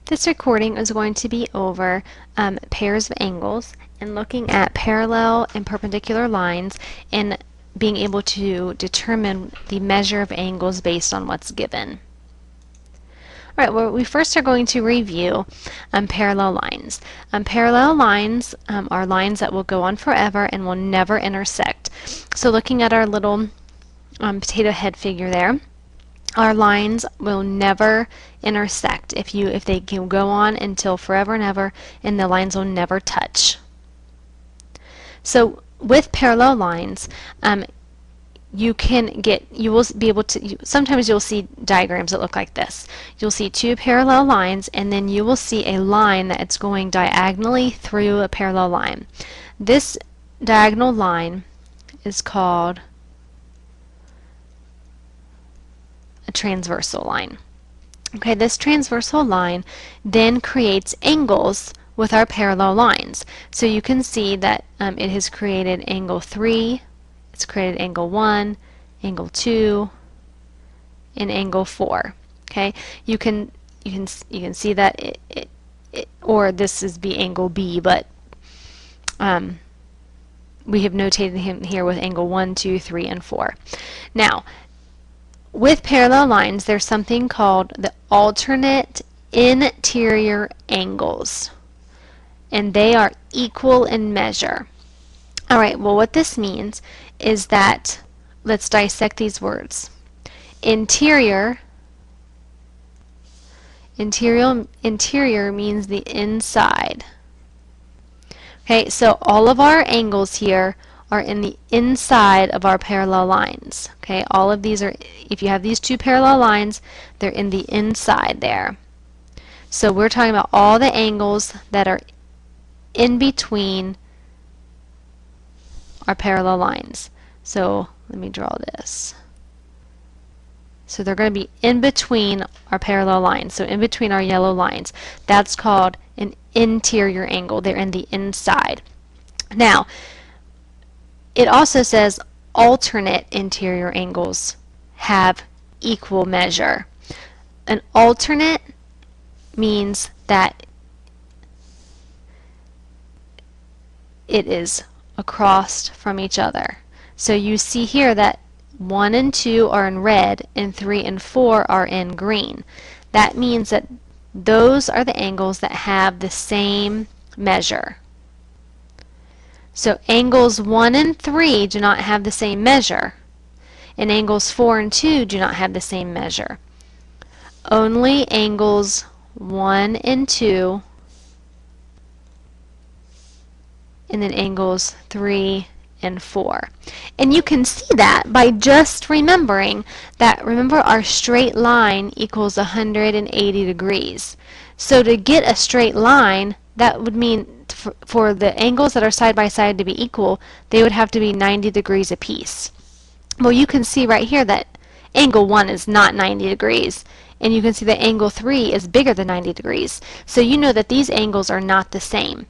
This recording is going to be over pairs of angles and looking at parallel and perpendicular lines and being able to determine the measure of angles based on what's given. Alright, well, we first are going to review parallel lines. Parallel lines are lines that will go on forever and will never intersect. So looking at our little potato head figure there, our lines will never intersect if they can go on until forever and ever, and the lines will never touch. So with parallel lines, you will be able to, sometimes you'll see diagrams that look like this. You'll see two parallel lines, and then you will see a line that's going diagonally through a parallel line. This diagonal line is called a transversal line. Okay, this transversal line then creates angles with our parallel lines. So you can see that it has created angle 3, it's created angle 1, angle 2, and angle 4. Okay, you can see that or this is angle B, but we have notated him here with angle 1, 2, 3, and 4. Now, with parallel lines, there's something called the alternate interior angles, and they are equal in measure. Alright, well, what this means is that, let's dissect these words. Interior means the inside. Okay, so all of our angles here are in the inside of our parallel lines. Okay, all of these are, if you have these two parallel lines, they're in the inside there. So we're talking about all the angles that are in between our parallel lines. So let me draw this. So they're going to be in between our parallel lines, so in between our yellow lines. That's called an interior angle. They're in the inside. Now, it also says alternate interior angles have equal measure. An alternate means that it is across from each other. So you see here that 1 and 2 are in red and 3 and 4 are in green. That means that those are the angles that have the same measure. So angles 1 and 3 do not have the same measure, and angles 4 and 2 do not have the same measure. Only angles 1 and 2, and then angles 3 and 4. And you can see that by just remembering that, remember, our straight line equals 180 degrees. So to get a straight line, that would mean for the angles that are side by side to be equal, they would have to be 90 degrees apiece. Well, you can see right here that angle 1 is not 90 degrees, and you can see that angle 3 is bigger than 90 degrees. So you know that these angles are not the same.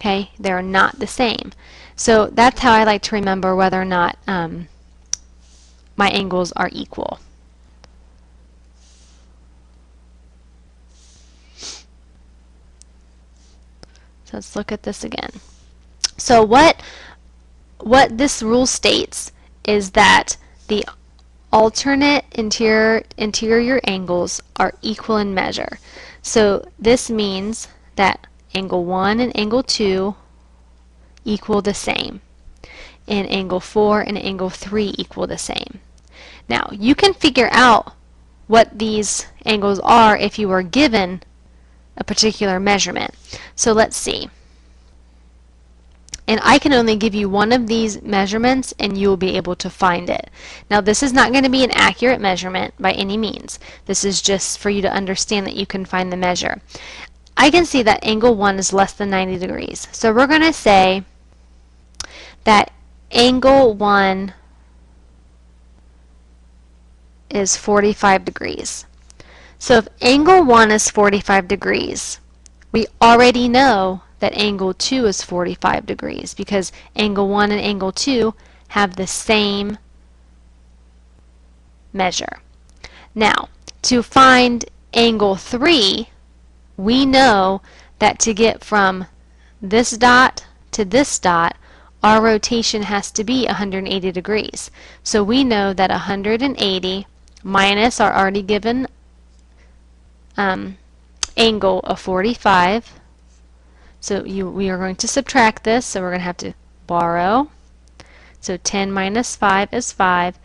Okay, they're not the same. So that's how I like to remember whether or not my angles are equal. So let's look at this again. So what this rule states is that the alternate interior angles are equal in measure. So this means that angle 1 and angle 2 equal the same, and angle 4 and angle 3 equal the same. Now, you can figure out what these angles are if you were given a particular measurement. So let's see. And I can only give you one of these measurements and you will be able to find it. Now, this is not going to be an accurate measurement by any means. This is just for you to understand that you can find the measure. I can see that angle 1 is less than 90 degrees. So we're going to say that angle 1 is 45 degrees. So if angle 1 is 45 degrees, we already know that angle 2 is 45 degrees because angle 1 and angle 2 have the same measure. Now, to find angle 3, we know that to get from this dot to this dot, our rotation has to be 180 degrees. So we know that 180 minus our already given angle of 45. So we are going to subtract this, so we're going to have to borrow. So 10 minus 5 is 5.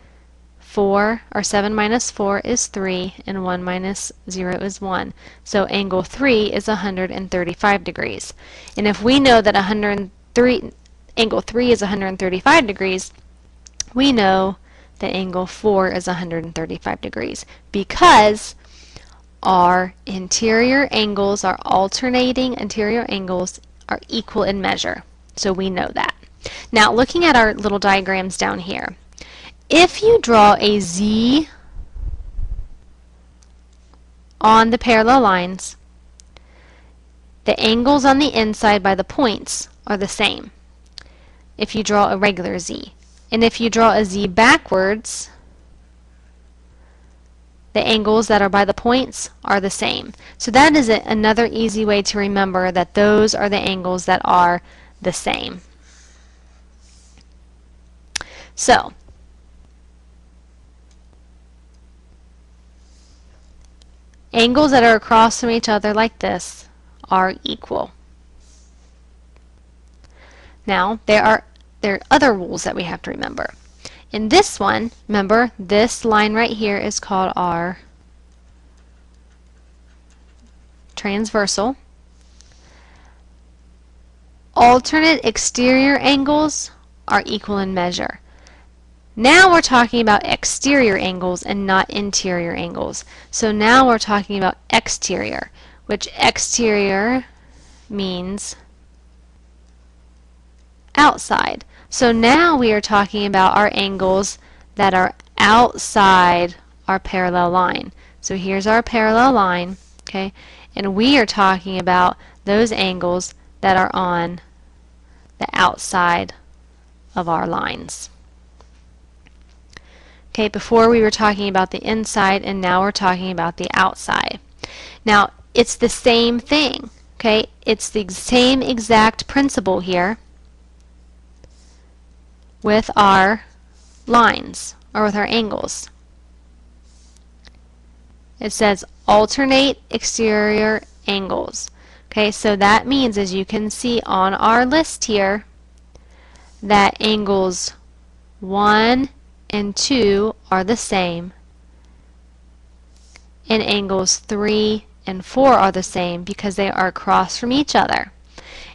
7 minus 4 is 3, and 1 minus 0 is 1. So angle 3 is 135 degrees. And if we know that angle 3 is 135 degrees, we know that angle 4 is 135 degrees because our interior angles, our alternating interior angles, are equal in measure. So we know that. Now looking at our little diagrams down here, if you draw a Z on the parallel lines, the angles on the inside by the points are the same if you draw a regular Z. And if you draw a Z backwards, the angles that are by the points are the same. So that is another easy way to remember that those are the angles that are the same. So, angles that are across from each other like this are equal. Now, there are other rules that we have to remember. In this one, remember, this line right here is called our transversal. Alternate exterior angles are equal in measure. Now we're talking about exterior angles and not interior angles. So now we're talking about exterior, which exterior means outside. So now we are talking about our angles that are outside our parallel line. So here's our parallel line, okay? And we are talking about those angles that are on the outside of our lines. Okay, before we were talking about the inside, and now we're talking about the outside. Now, it's the same thing, okay? It's the same exact principle here with our lines, or with our angles. It says alternate exterior angles. Okay, so that means, as you can see on our list here, that angles 1 and 2 are the same, and angles 3 and 4 are the same because they are across from each other.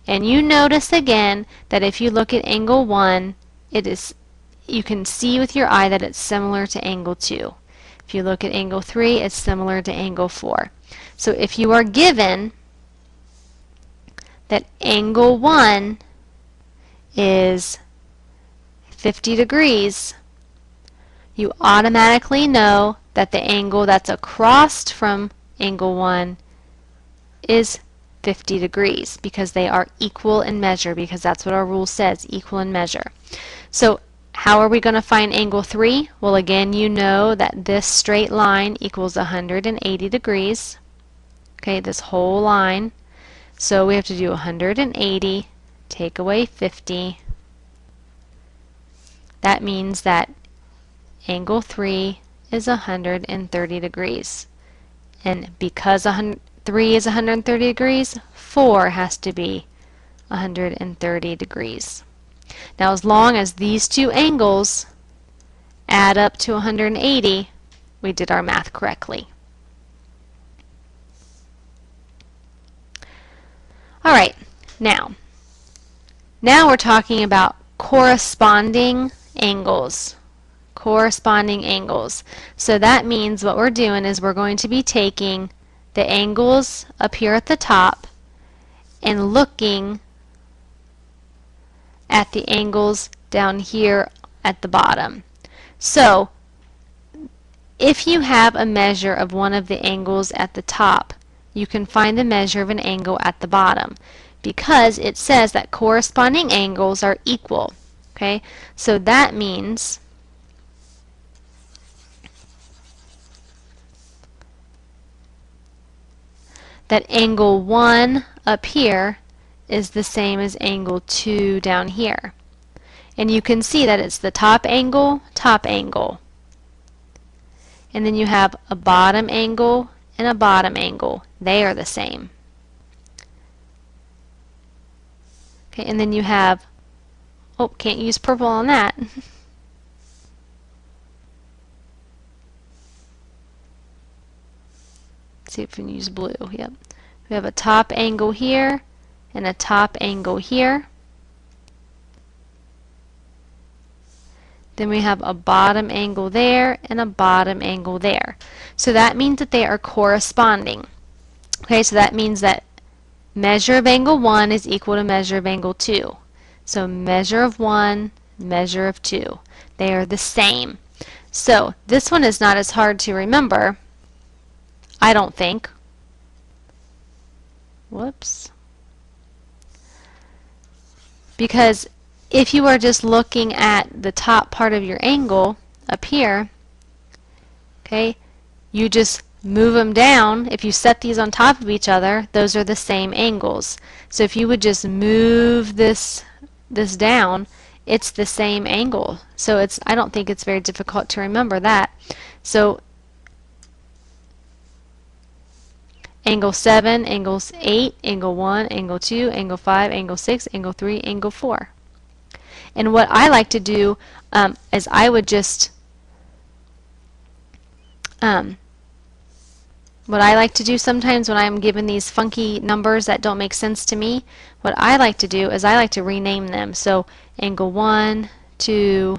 And you notice again that if you look at angle 1, you can see with your eye that it's similar to angle 2. If you look at angle 3, it's similar to angle 4. So if you are given that angle 1 is 50 degrees, you automatically know that the angle that's across from angle 1 is 50 degrees because they are equal in measure, because that's what our rule says, equal in measure. So how are we going to find angle 3? Well, again, you know that this straight line equals 180 degrees. Okay, this whole line. So we have to do 180, take away 50. That means that angle 3 is 130 degrees. And because 3 is 130 degrees, 4 has to be 130 degrees. Now, as long as these two angles add up to 180, we did our math correctly. Alright, now we're talking about corresponding angles. Corresponding angles. So that means what we're doing is we're going to be taking the angles up here at the top and looking at the angles down here at the bottom. So if you have a measure of one of the angles at the top, you can find the measure of an angle at the bottom because it says that corresponding angles are equal. Okay, so that means that angle 1 up here is the same as angle 2 down here. And you can see that it's the top angle, and then you have a bottom angle and a bottom angle. They are the same. Okay, and then you have, oh, can't use purple on that. See if we can use blue. Yep. We have a top angle here and a top angle here. Then we have a bottom angle there and a bottom angle there. So that means that they are corresponding. Okay, so that means that measure of angle 1 is equal to measure of angle 2. So measure of 1, measure of 2. They are the same. So this one is not as hard to remember, I don't think. Whoops. Because if you are just looking at the top part of your angle up here, okay, you just move them down. If you set these on top of each other, those are the same angles. So if you would just move this down, it's the same angle. So I don't think it's very difficult to remember that. So angle 7, angle 8, angle 1, angle 2, angle 5, angle 6, angle 3, angle 4. And what I like to do is I would just, what I like to do sometimes when I'm given these funky numbers that don't make sense to me, what I like to do is I like to rename them. So angle 1, 2,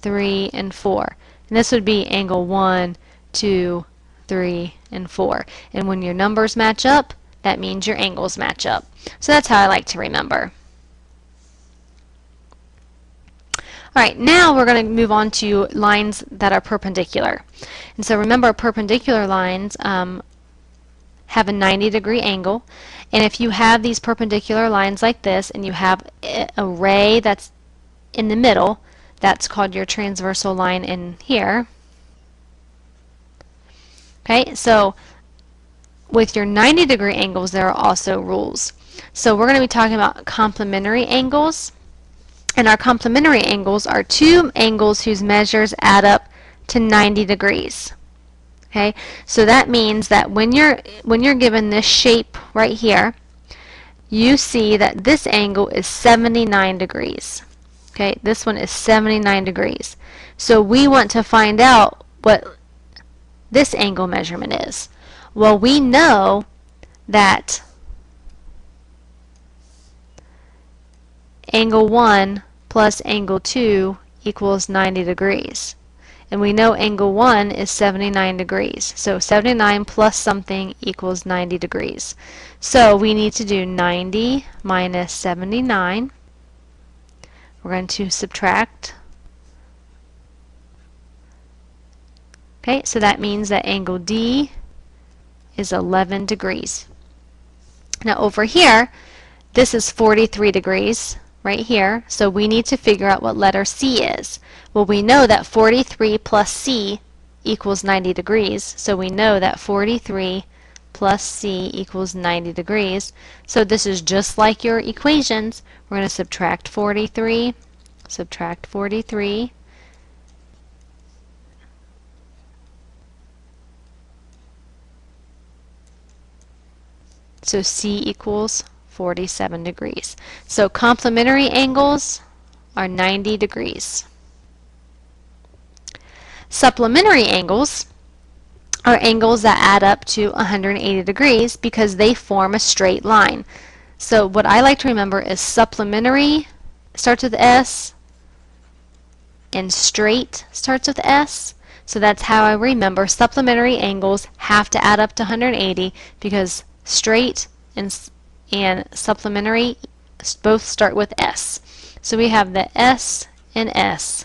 3, and 4. And this would be angle 1, 2, 3, and 4. And when your numbers match up, that means your angles match up. So that's how I like to remember. Alright, now we're going to move on to lines that are perpendicular. And so remember, perpendicular lines have a 90-degree angle. And if you have these perpendicular lines like this, and you have a ray that's in the middle, that's called your transversal line in here. Okay, so with your 90-degree angles, there are also rules. So we're going to be talking about complementary angles. And our complementary angles are two angles whose measures add up to 90 degrees. Okay, so that means that when you're given this shape right here, you see that this angle is 79 degrees. Okay, this one is 79 degrees. So we want to find out what this angle measurement is. Well, we know that angle 1 plus angle 2 equals 90 degrees. And we know angle 1 is 79 degrees. So 79 plus something equals 90 degrees. So we need to do 90 minus 79. We're going to subtract. Okay, so that means that angle D is 11 degrees. Now over here, this is 43 degrees right here, so we need to figure out what letter C is. Well, we know that 43 plus C equals 90 degrees, so we know that 43 plus C equals 90 degrees. So this is just like your equations. We're going to subtract 43, subtract 43, so C equals 47 degrees. So complementary angles are 90 degrees. Supplementary angles are angles that add up to 180 degrees because they form a straight line. So what I like to remember is supplementary starts with S and straight starts with S. So that's how I remember supplementary angles have to add up to 180 because straight and supplementary both start with S. So we have the S and S.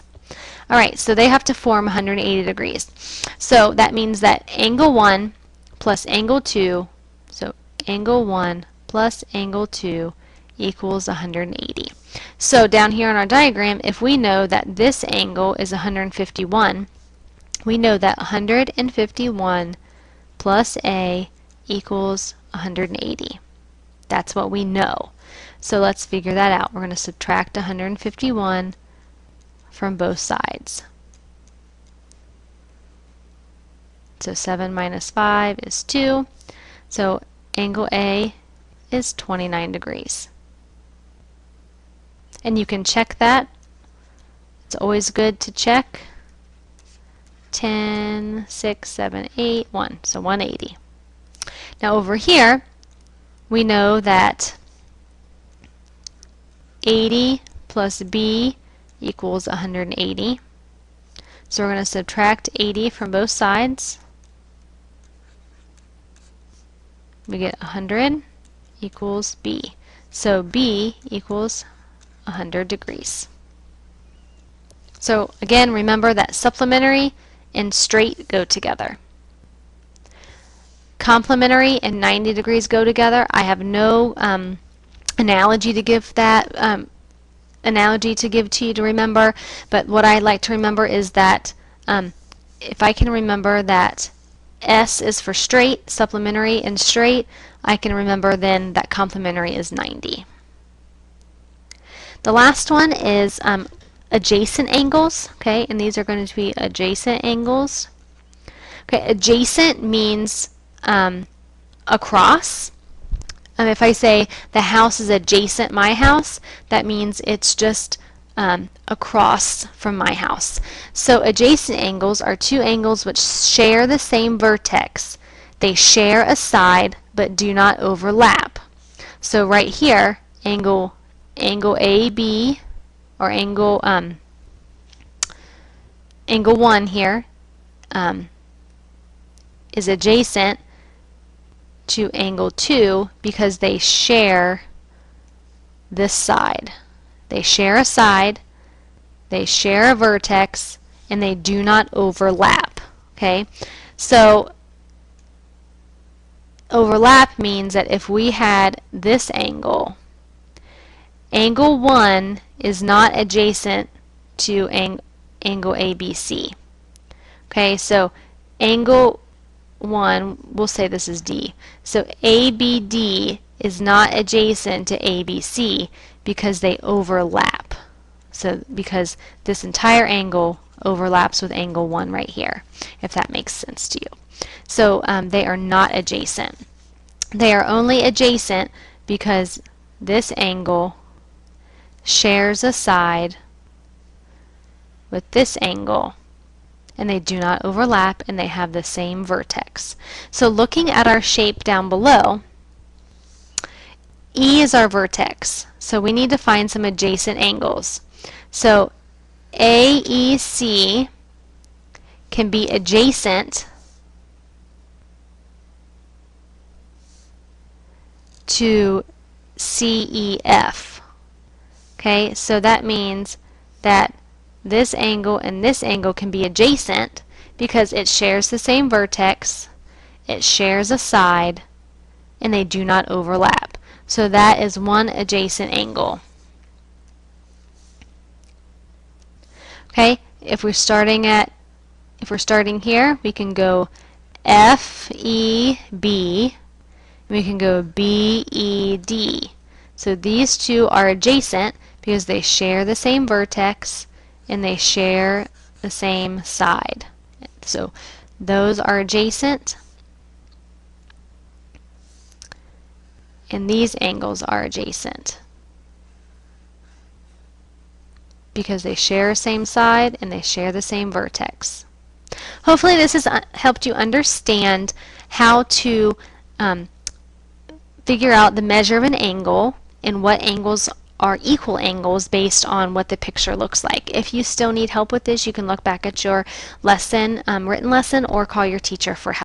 Alright, so they have to form 180 degrees. So that means that angle 1 plus angle 2, so angle 1 plus angle 2 equals 180. So down here on our diagram, if we know that this angle is 151, we know that 151 plus A equals 180. That's what we know. So let's figure that out. We're going to subtract 151 from both sides. So 7 minus 5 is 2. So angle A is 29 degrees. And you can check that. It's always good to check. 10, 6, 7, 8, 1. So 180. Now over here, we know that 80 plus B equals 180. So we're going to subtract 80 from both sides. We get 100 equals B. So B equals 100 degrees. So again, remember that supplementary and straight go together. Complementary and 90 degrees go together. I have no analogy to give to you to remember, but what I like to remember is that if I can remember that S is for straight, supplementary, and straight, I can remember then that complementary is 90. The last one is adjacent angles, okay, and these are going to be adjacent angles. Okay, adjacent means across. If I say the house is adjacent my house, that means it's just across from my house. So adjacent angles are two angles which share the same vertex. They share a side but do not overlap. So right here, angle AB, or angle 1 here, is adjacent to angle 2 because they share this side. They share a side, they share a vertex, and they do not overlap. Okay, so overlap means that if we had this angle, angle 1 is not adjacent to angle ABC. Okay, so angle 1, we'll say this is D. So ABD is not adjacent to ABC because they overlap. So because this entire angle overlaps with angle 1 right here, if that makes sense to you. So they are not adjacent. They are only adjacent because this angle shares a side with this angle, and they do not overlap, and they have the same vertex. So looking at our shape down below, E is our vertex, so we need to find some adjacent angles. So AEC can be adjacent to CEF. Okay, so that means that this angle and this angle can be adjacent because it shares the same vertex, it shares a side, and they do not overlap. So that is one adjacent angle. Okay, if we're starting here, we can go FEB, we can go BED. So these two are adjacent because they share the same vertex and they share the same side. So those are adjacent, and these angles are adjacent because they share the same side and they share the same vertex. Hopefully this has helped you understand how to figure out the measure of an angle and what angles are equal angles based on what the picture looks like. If you still need help with this, you can look back at your lesson, written lesson, or call your teacher for help.